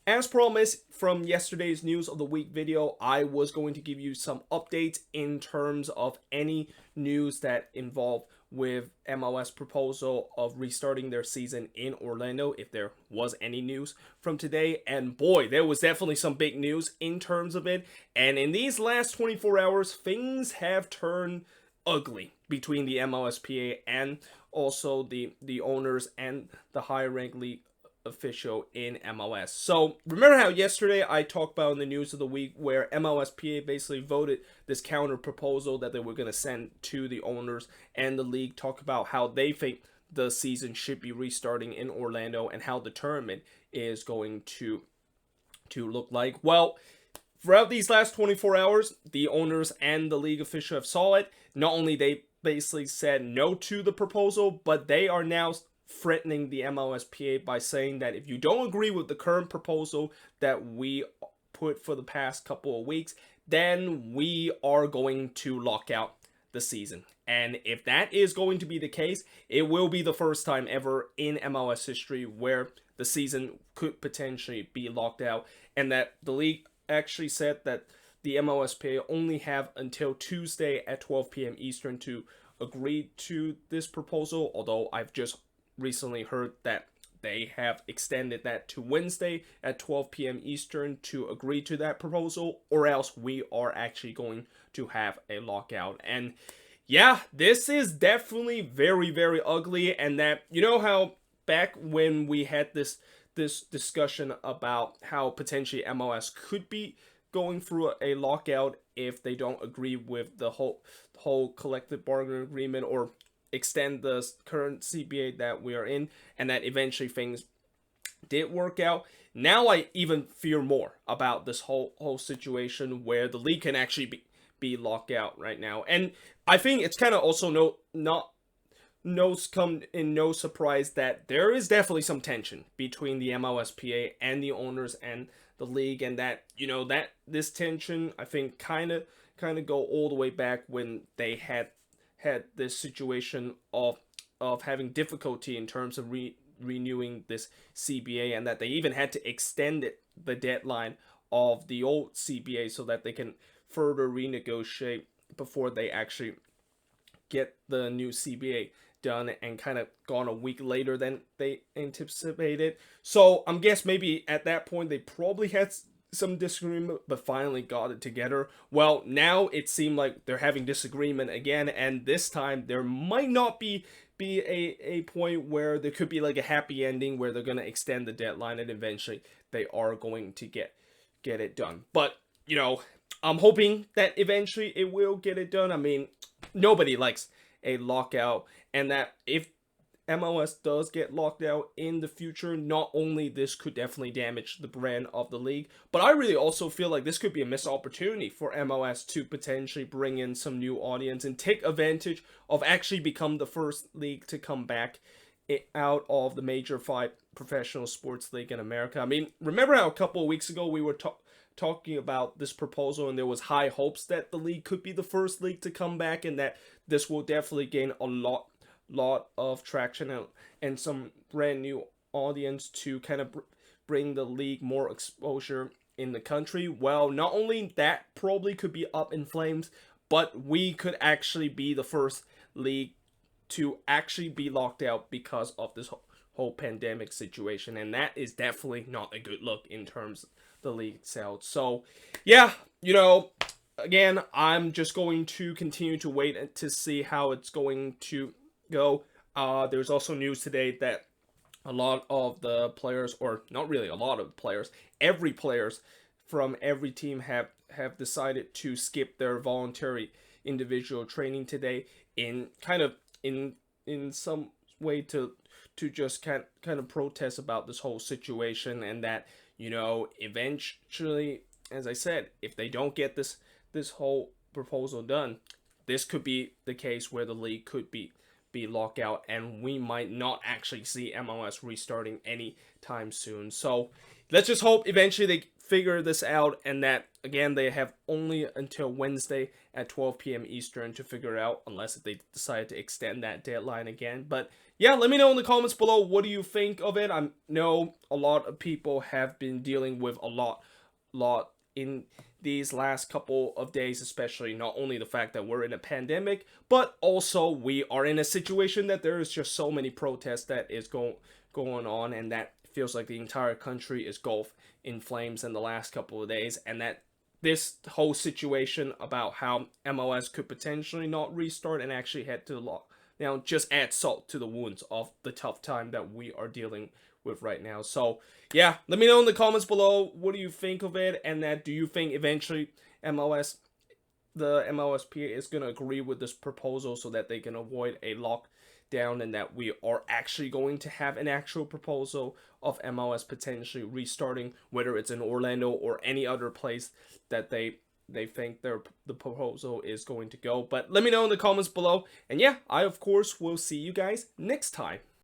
As promised from yesterday's news of the week video, I was going to give you some updates in terms of any news that involved with MLS proposal of restarting their season in Orlando, if there was any news from today. And boy, there was definitely some big news in terms of it. And in these last 24 hours, things have turned ugly between the MLSPA and also the owners and the higher ranked league official in MLS. So remember how yesterday I talked about in the news of the week where MLSPA basically voted this counter proposal that they were going to send to the owners and the league, talk about how they think the season should be restarting in Orlando and how the tournament is going to look like. Well, throughout these last 24 hours, the owners and the league official have saw it. Not only they basically said no to the proposal, but they are now threatening the MLSPA by saying that if you don't agree with the current proposal that we put for the past couple of weeks, then we are going to lock out the season. And if that is going to be the case, it will be the first time ever in MLS history where the season could potentially be locked out, and that the league actually said that the MLSPA only have until Tuesday at 12 p.m. Eastern to agree to this proposal, although I've just recently heard that they have extended that to Wednesday at 12 p.m. Eastern to agree to that proposal, or else we are actually going to have a lockout. And yeah, this is definitely very, very ugly. And that, you know how back when we had this discussion about how potentially MLS could be going through a lockout if they don't agree with the whole collective bargaining agreement or extend the current CBA that we are in, and that eventually things did work out. Now I even fear more about this whole situation where the league can actually be locked out right now. And I think it's kind of also come in no surprise that there is definitely some tension between the MLSPA and the owners and the league, and that, you know, that this tension I think kind of go all the way back when they had this situation of having difficulty in terms of renewing this CBA, and that they even had to extend the deadline of the old CBA so that they can further renegotiate before they actually get the new CBA done, and kind of gone a week later than they anticipated. So I'm guess maybe at that point they probably had some disagreement, but finally got it together. Well, now it seemed like they're having disagreement again, and this time there might not be a point where there could be like a happy ending where they're going to extend the deadline and eventually they are going to get it done. But, you know, I'm hoping that eventually it will get it done. I mean, nobody likes a lockout, and that if MLS does get locked out in the future, not only this could definitely damage the brand of the league, but I really also feel like this could be a missed opportunity for MLS to potentially bring in some new audience and take advantage of actually become the first league to come back out of the major 5 professional sports league in America. I mean, remember how a couple of weeks ago we were talking about this proposal, and there was high hopes that the league could be the first league to come back, and that this will definitely gain a lot of traction and some brand new audience to kind of bring the league more exposure in the country. Well, not only that probably could be up in flames, but we could actually be the first league to actually be locked out because of this whole pandemic situation, and that is definitely not a good look in terms of the league itself. So yeah, you know, again, I'm just going to continue to wait to see how it's going to go. There's also news today that a lot of the players, or not really a lot of players, every players from every team have decided to skip their voluntary individual training today in kind of in some way to just kind of protest about this whole situation, and that, you know, eventually, as I said, if they don't get this whole proposal done, this could be the case where the league could be locked out, and we might not actually see MLS restarting anytime soon. So let's just hope eventually they figure this out, and that again they have only until Wednesday at 12 p.m. Eastern to figure it out, unless if they decide to extend that deadline again. But yeah, let me know in the comments below, what do you think of it? I know a lot of people have been dealing with a lot in these last couple of days, especially not only the fact that we're in a pandemic, but also we are in a situation that there is just so many protests that is going on, and that feels like the entire country is engulfed in flames in the last couple of days, and that this whole situation about how MLS could potentially not restart and actually head to the lockdown just adds salt to the wounds of the tough time that we are dealing with right now. So yeah, let me know in the comments below, what do you think of it, and that do you think eventually the MLSPA is going to agree with this proposal so that they can avoid a lockdown, and that we are actually going to have an actual proposal of MLS potentially restarting, whether it's in Orlando or any other place that they think the proposal is going to go. But let me know in the comments below, and yeah, I of course will see you guys next time.